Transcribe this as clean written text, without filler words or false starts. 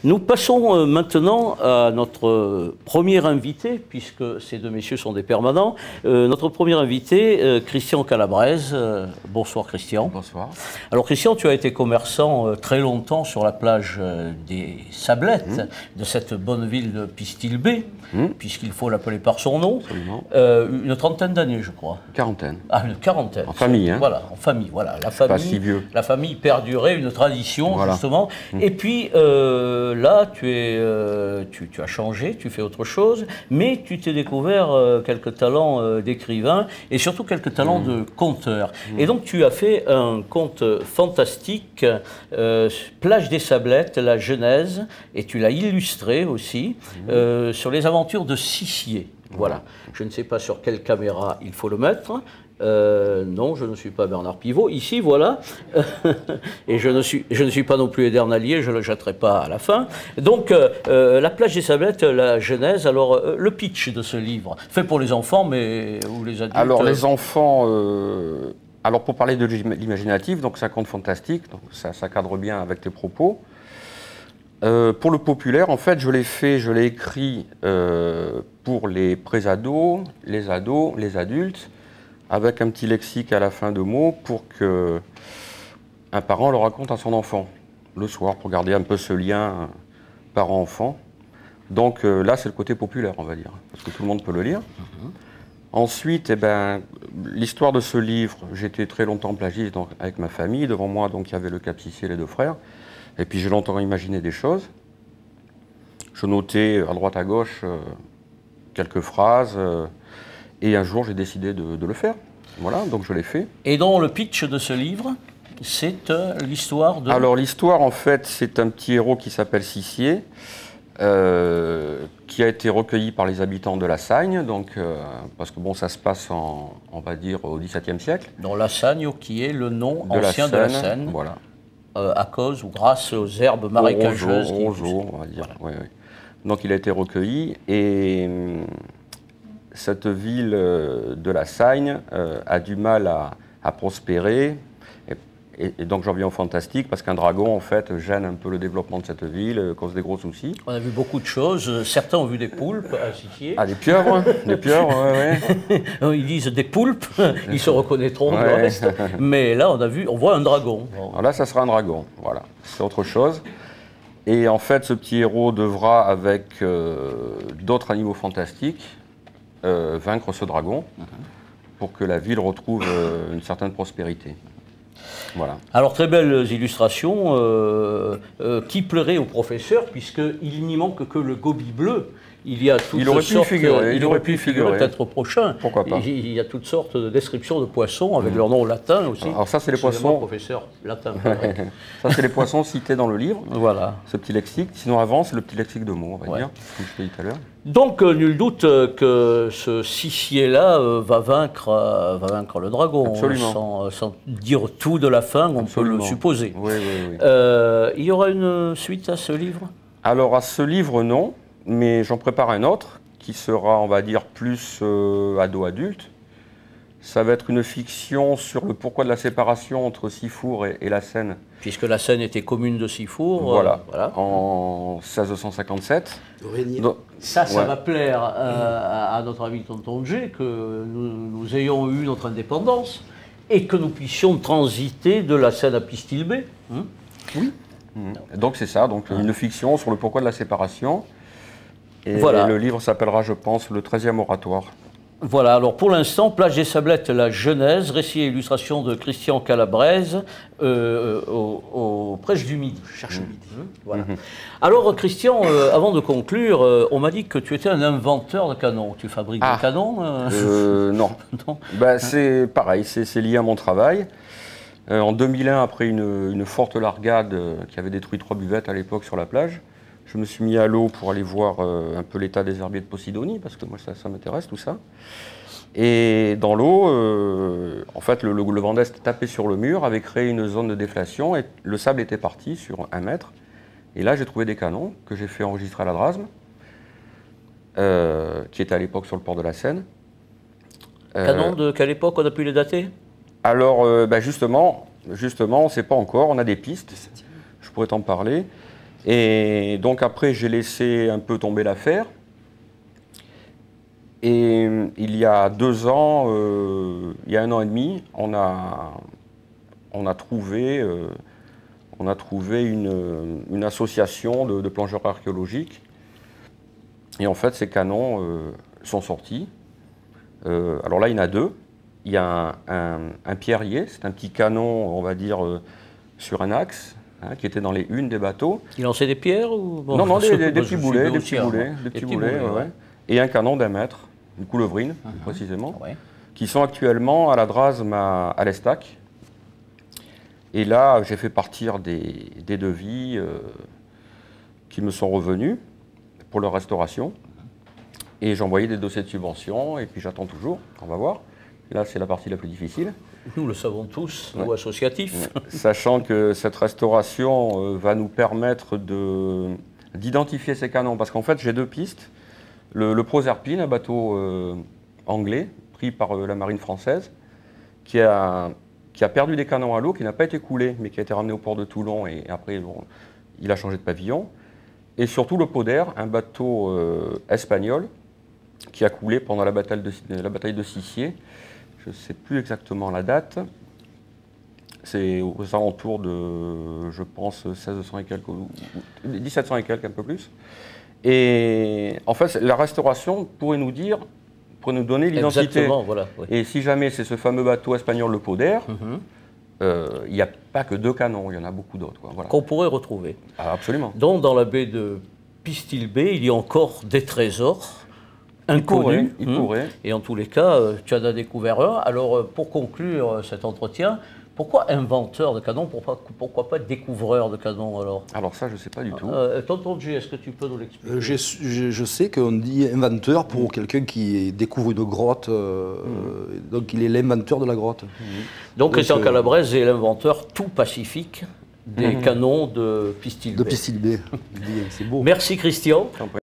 Nous passons maintenant à notre premier invité, puisque ces deux messieurs sont des permanents. Notre premier invité, Christian Calabrese. Bonsoir Christian. Bonsoir. Alors Christian, tu as été commerçant très longtemps sur la plage des Sablettes, de cette bonne ville de Pistilbé, puisqu'il faut l'appeler par son nom. Absolument. Une trentaine d'années, je crois. Quarantaine. Ah, une quarantaine. En famille, hein. Voilà, en famille, voilà. La famille, pas si vieux. La famille perdurait, une tradition, voilà. Justement. Et puis, là, tu as changé, tu fais autre chose, mais tu t'es découvert quelques talents d'écrivain et surtout quelques talents de conteur. Et donc, tu as fait un conte fantastique, Plage des Sablettes, la Genèse, et tu l'as illustré aussi, sur les aventures de Sissier. Voilà. Je ne sais pas sur quelle caméra il faut le mettre. Non, je ne suis pas Bernard Pivot. Ici, voilà. Et je ne suis pas non plus Edernalier, je ne le jetterai pas à la fin. Donc, La Plage des Sablettes, la Genèse. Alors, le pitch de ce livre, fait pour les enfants, mais ou les adultes. Alors, les enfants. Alors, pour parler de l'imaginatif, donc c'est un conte fantastique, donc ça cadre bien avec tes propos. Pour le populaire, en fait, je l'ai écrit pour les pré-ados, les ados, les adultes, avec un petit lexique à la fin de mots pour que un parent le raconte à son enfant le soir, pour garder un peu ce lien parent-enfant. Donc là, c'est le côté populaire, on va dire, parce que tout le monde peut le lire. Ensuite, l'histoire de ce livre, j'étais très longtemps plagiste avec ma famille. Devant moi, donc, il y avait le Cap Sissier et les deux frères. Et puis j'ai longtemps imaginé des choses. Je notais à droite à gauche quelques phrases. Et un jour, j'ai décidé de le faire. Voilà, donc je l'ai fait. Et dans le pitch de ce livre, c'est l'histoire de... Alors l'histoire, en fait, c'est un petit héros qui s'appelle Sissier, qui a été recueilli par les habitants de la Sagne, donc, parce que bon, ça se passe, on va dire, au XVIIe siècle. Dans la Sagne, qui est le nom ancien de la Seine. Voilà. À cause ou grâce aux herbes marécageuses. Roseaux, on va dire. Voilà. Ouais. Donc il a été recueilli et cette ville de la Sagne a du mal à prospérer. Et donc j'en viens au fantastique, parce qu'un dragon, en fait, gêne un peu le développement de cette ville, cause des gros soucis. On a vu beaucoup de choses. Certains ont vu des poulpes à Sissier. Ah, des pieuvres, ouais. Ils disent des poulpes, ils se reconnaîtront le reste. Mais là, on voit un dragon. Alors là, ça sera un dragon, voilà. C'est autre chose. Et en fait, ce petit héros devra, avec d'autres animaux fantastiques, vaincre ce dragon pour que la ville retrouve une certaine prospérité. Voilà. Alors, très belles illustrations qui plairaient au professeur, puisqu'il n'y manque que le gobi bleu. Il y a toutes sortes... Il aurait pu figurer peut-être au prochain. Pourquoi pas. Il y a toutes sortes de descriptions de poissons avec leur nom latin aussi. Alors ça, c'est les poissons... professeur latin. Ça, c'est les poissons cités dans le livre. Voilà. Ce petit lexique. Sinon, avant, c'est le petit lexique de mots, on va dire, comme je t'ai dit tout à l'heure. Donc, nul doute que ce Sissier-là va vaincre le dragon. Absolument. Sans dire tout de la fin, on peut le supposer. Oui. Il y aura une suite à ce livre? Alors, à ce livre, non. Mais j'en prépare un autre qui sera, on va dire, plus ado-adulte. Ça va être une fiction sur le pourquoi de la séparation entre Sifour et la Seine. Puisque la Seine était commune de Sifour. Voilà, en 1657. Donc, ça va plaire à notre ami Tonton G, que nous ayons eu notre indépendance et que nous puissions transiter de la Seine à Pistilbé. Oui. Donc c'est ça, donc une fiction sur le pourquoi de la séparation. Et le livre s'appellera, je pense, le 13e oratoire. Voilà, alors pour l'instant, Plage des Sablettes, la Genèse, récit et illustration de Christian Calabrese, au Prêche du Midi. Cherche le Midi. Voilà. Alors Christian, avant de conclure, on m'a dit que tu étais un inventeur de canons. Tu fabriques des canons Non. C'est pareil, c'est lié à mon travail. En 2001, après une forte largade qui avait détruit 3 buvettes à l'époque sur la plage, je me suis mis à l'eau pour aller voir un peu l'état des herbiers de Posidonie, parce que moi ça m'intéresse tout ça. Et dans l'eau, en fait, le vent d'est tapé sur le mur avait créé une zone de déflation et le sable était parti sur 1 mètre. Et là, j'ai trouvé des canons que j'ai fait enregistrer à la Drasme, qui était à l'époque sur le port de la Seine. Canons de quelle époque on a pu les dater? Alors, justement, on ne sait pas encore, on a des pistes, je pourrais t'en parler. Et donc après, j'ai laissé un peu tomber l'affaire. Et il y a 2 ans, il y a 1 an et demi, on a trouvé une association de plongeurs archéologiques. Et en fait, ces canons sont sortis. Alors là, il y en a 2. Il y a un pierrier, c'est un petit canon, on va dire, sur un axe, hein, qui était dans les hunes des bateaux. Il lançait des pierres ou... Bon, non, des petits boulets, des petits boulets, ouais. Et un canon d'1 mètre, une coulevrine, plus précisément, qui sont actuellement à la Drasme à l'Estac. Et là, j'ai fait partir des devis qui me sont revenus pour leur restauration. Et j'ai envoyé des dossiers de subvention, et puis j'attends toujours, on va voir. Et là, c'est la partie la plus difficile. Nous le savons tous, nous associatifs. Sachant que cette restauration va nous permettre d'identifier ces canons, parce qu'en fait, j'ai 2 pistes. Le Proserpine, un bateau anglais, pris par la marine française, qui a perdu des canons à l'eau, qui n'a pas été coulé, mais qui a été ramené au port de Toulon, et après, bon, il a changé de pavillon. Et surtout le Poder, un bateau espagnol, qui a coulé pendant la bataille de Sicié. Je ne sais plus exactement la date. C'est aux alentours de, je pense, 1600 et quelques, 1700 et quelques, un peu plus. Et en fait, la restauration pourrait nous donner l'identité. Exactement, voilà. Oui. Et si jamais c'est ce fameux bateau espagnol, le Poder, il n'y a pas que 2 canons, il y en a beaucoup d'autres. Voilà. Qu'on pourrait retrouver. Ah, absolument. Donc, dans la baie de Pistilbé, il y a encore des trésors inconnus. Il pourrait. Et en tous les cas, tu en as découvert un. Alors, pour conclure cet entretien, pourquoi inventeur de canons, pourquoi pas découvreur de canons alors? Alors ça, je ne sais pas du tout. Tonton G, est-ce que tu peux nous l'expliquer? Je sais qu'on dit inventeur pour quelqu'un qui découvre une grotte, donc il est l'inventeur de la grotte. Donc Christian Calabrese est l'inventeur tout pacifique des canons de Pistilbé. De Pistilbé, c'est beau. Merci Christian.